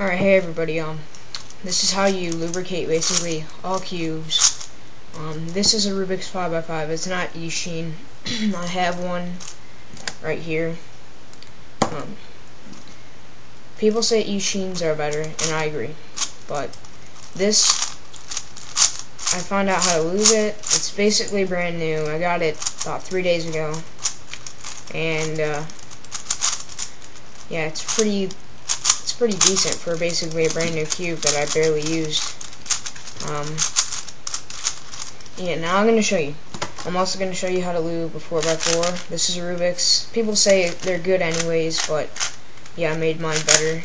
Alright, hey everybody, this is how you lubricate basically all cubes. This is a Rubik's 5x5, it's not eastsheen. I have one right here. People say eastsheens are better, and I agree. But this, I found out how to lube it. It's basically brand new. I got it about 3 days ago. And, yeah, it's pretty decent for basically a brand new cube that I barely used. Yeah, now I'm going to show you. I'm also going to show you how to lube a 4x4. This is a Rubik's. People say they're good anyways, but yeah, I made mine better.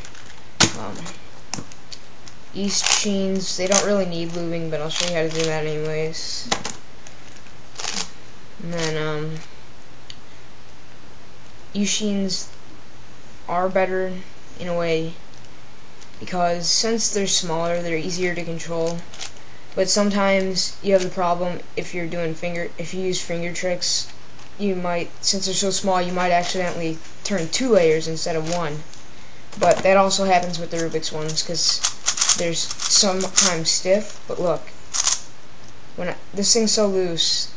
Eastsheens, they don't really need lubing, but I'll show you how to do that anyways. And then, eastsheens are better in a way because since they're smaller, they're easier to control. But sometimes you have the problem if you use finger tricks, you might, since they're so small, you might accidentally turn 2 layers instead of 1. But that also happens with the Rubik's ones because they're sometimes stiff. But look, this thing's so loose,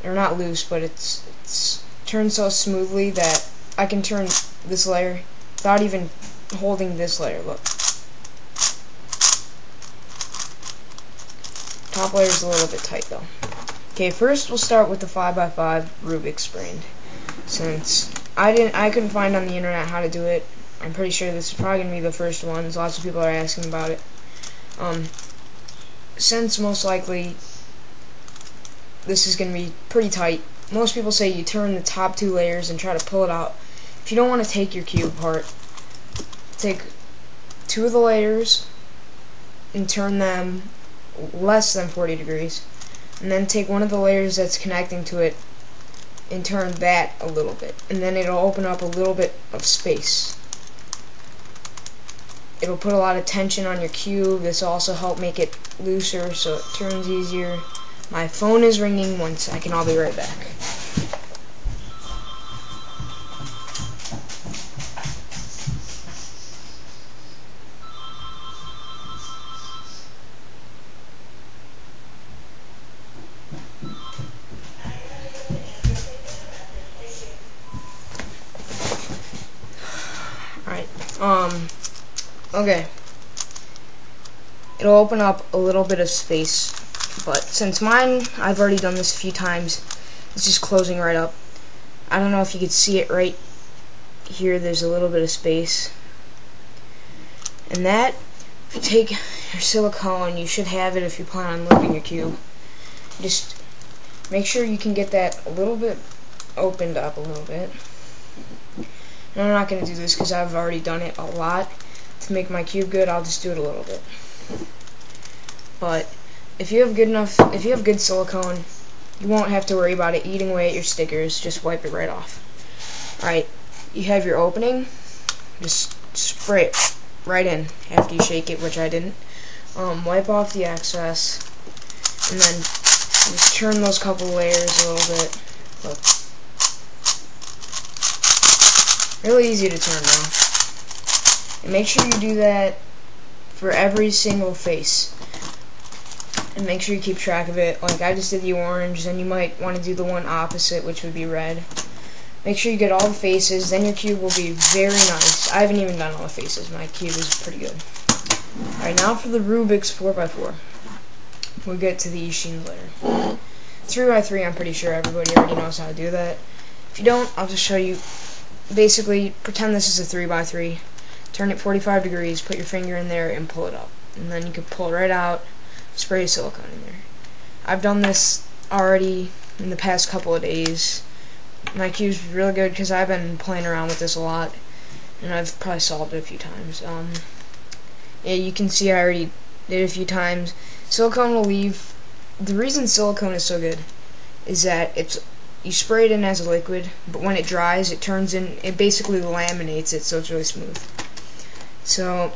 or not loose, but it's turned so smoothly that I can turn this layer without even holding this layer. Look. Top layer is a little bit tight though. Okay, first we'll start with the 5x5 Rubik's brand. Since I couldn't find on the internet how to do it, I'm pretty sure this is probably gonna be the first one. Lots of people are asking about it. Since most likely this is gonna be pretty tight, most people say you turn the top 2 layers and try to pull it out. If you don't want to take your cube apart, take 2 of the layers and turn them less than 40 degrees, and then take one of the layers that's connecting to it and turn that a little bit, and then it'll open up a little bit of space. It'll put a lot of tension on your cube. This will also help make it looser so it turns easier. My phone is ringing. 1 second, I'll be right back. Okay. It'll open up a little bit of space, but since mine, I've already done this a few times, it's just closing right up. I don't know if you could see it right here, there's a little bit of space. And that, if you take your silicone, you should have it if you plan on lubing your cube. Just make sure you can get that a little bit opened up a little bit. And I'm not going to do this because I've already done it a lot. To make my cube good, I'll just do it a little bit. But if you have good silicone, you won't have to worry about it eating away at your stickers. Just wipe it right off. Alright, you have your opening. Just spray it right in after you shake it, which I didn't. Wipe off the excess, and then just turn those couple layers a little bit. Look. Really easy to turn now. And make sure you do that for every single face. And make sure you keep track of it. Like I just did the orange, then you might want to do the one opposite, which would be red. Make sure you get all the faces, then your cube will be very nice. I haven't even done all the faces. My cube is pretty good. Alright, now for the Rubik's 4x4. We'll get to the eastsheen later. 3x3, I'm pretty sure everybody already knows how to do that. If you don't, I'll just show you. Basically, pretend this is a 3x3. Turn it 45 degrees, put your finger in there, and pull it up. And then you can pull it right out, spray silicone in there. I've done this already in the past couple of days. My cube's really good because I've been playing around with this a lot, and I've probably solved it a few times. Yeah, you can see I already did it a few times. Silicone will leave. The reason silicone is so good is that you spray it in as a liquid, but when it dries, it basically laminates it, so it's really smooth. So,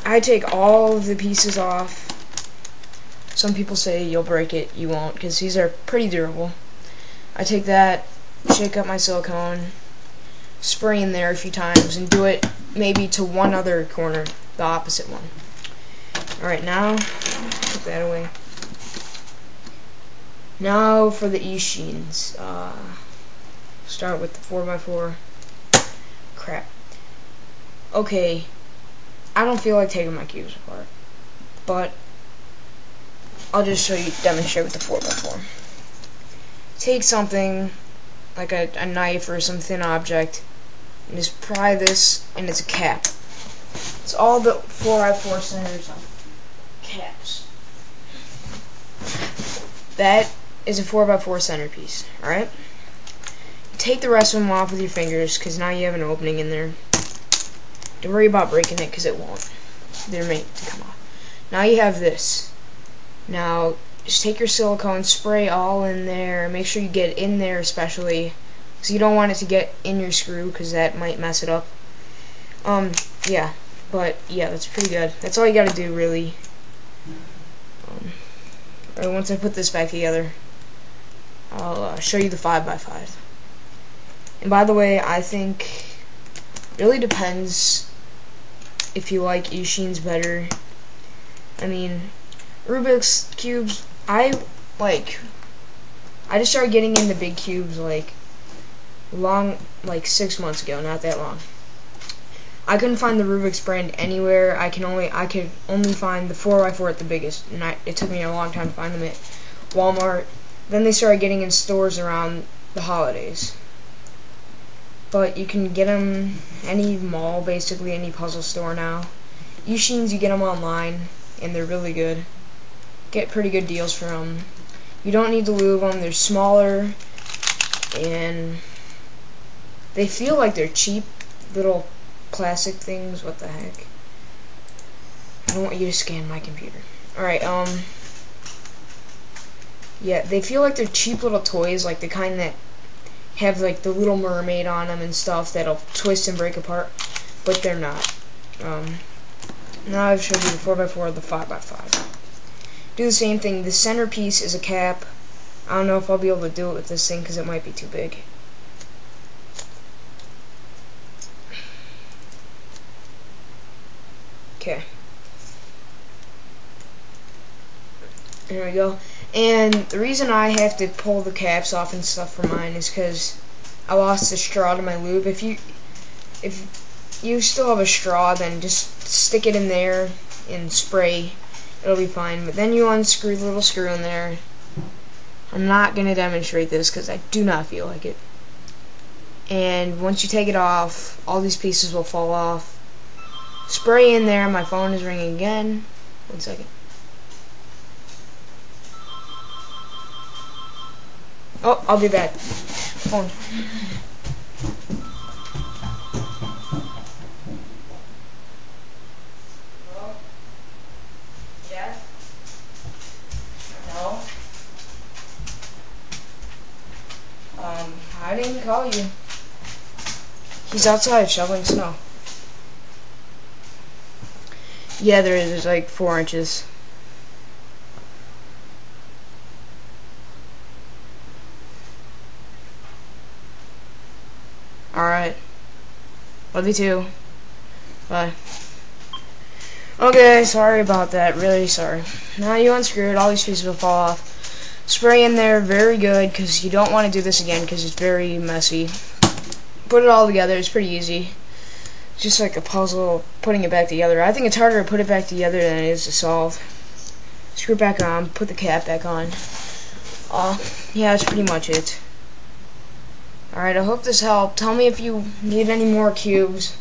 I take all of the pieces off. Some people say you'll break it, you won't, because these are pretty durable. I take that, shake up my silicone, spray in there a few times, and do it maybe to one other corner, the opposite one. Alright, now put that away. Now for the eastsheens. Start with the 4x4. Crap. Okay, I don't feel like taking my cubes apart, but I'll just demonstrate with the 4x4. Take something like a knife or some thin object and just pry this, and it's a cap. It's all the 4x4 centers on caps. That is a 4x4 centerpiece, alright? Take the rest of them off with your fingers, because now you have an opening in there. Don't worry about breaking it, because it won't. They're made to come off. Now you have this. Now, just take your silicone, spray all in there. Make sure you get in there especially, because you don't want it to get in your screw, because that might mess it up. Yeah. But, yeah, that's pretty good. That's all you gotta do, really. Alright, once I put this back together, I'll show you the 5x5. And by the way, I think it really depends if you like eastsheens better. I mean, Rubik's cubes, I just started getting into big cubes like 6 months ago, not that long. I couldn't find the Rubik's brand anywhere. I could only find the 4x4 at the biggest, and it took me a long time to find them at Walmart. Then they started getting in stores around the holidays. But you can get them any mall, basically any puzzle store now. eastsheens, you get them online, and they're really good. Get pretty good deals for them. You don't need to lube them. They're smaller, and they feel like they're cheap little plastic things. What the heck? I don't want you to scan my computer. Alright, yeah, they feel like they're cheap little toys, like the kind that have like the Little Mermaid on them and stuff that'll twist and break apart, but they're not. Now I've showed you the 4x4, the 5x5. Do the same thing. The centerpiece is a cap. I don't know if I'll be able to do it with this thing because it might be too big. Okay. There we go. And the reason I have to pull the caps off and stuff for mine is because I lost the straw to my lube. If you still have a straw, then just stick it in there and spray. It'll be fine. But then you unscrew the little screw in there. I'm not going to demonstrate this because I do not feel like it. And once you take it off, all these pieces will fall off. Spray in there. My phone is ringing again. 1 second. Oh, I'll be back. Phone. Hello? Yes? No? I didn't call you. He's outside shoveling snow. Yeah, there's like 4 inches. Alright. Love you too. Bye. Okay, sorry about that. Really sorry. Now you unscrew it. All these pieces will fall off. Spray in there very good because you don't want to do this again because it's very messy. Put it all together. It's pretty easy. It's just like a puzzle putting it back together. I think it's harder to put it back together than it is to solve. Screw it back on. Put the cap back on. Yeah, that's pretty much it. Alright, I hope this helped. Tell me if you need any more cubes.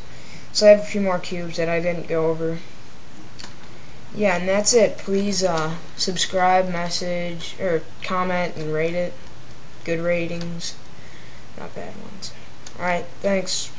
So I have a few more cubes that I didn't go over. Yeah, and that's it. Please subscribe, message, or comment and rate it. Good ratings. Not bad ones. Alright, thanks.